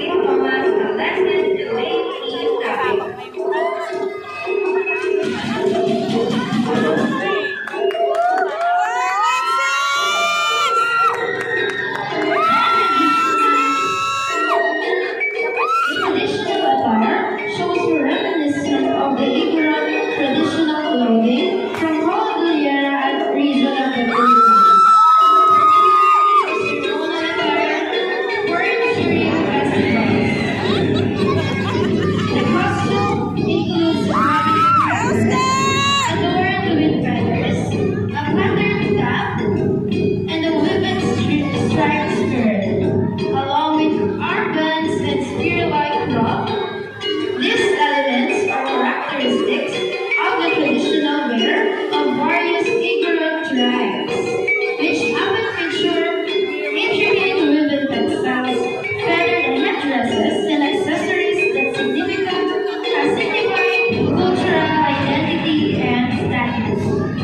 St. Thomas Alexis Delaney Tapia. Traditional attire shows reminiscent of the Igorot traditional clothing from Cordillera region of the Philippines. Ceremonial attire worn during festivals. The costume includes rabbit adorned with feathers, a patterned cap, and a woven striped skirt, along with armbands and spear-like cloth. These elements are characteristics of the traditional wear of various Igorot tribes, which often feature intricate woven textiles, feathered headdresses, and accessories that signify cultural identity and status.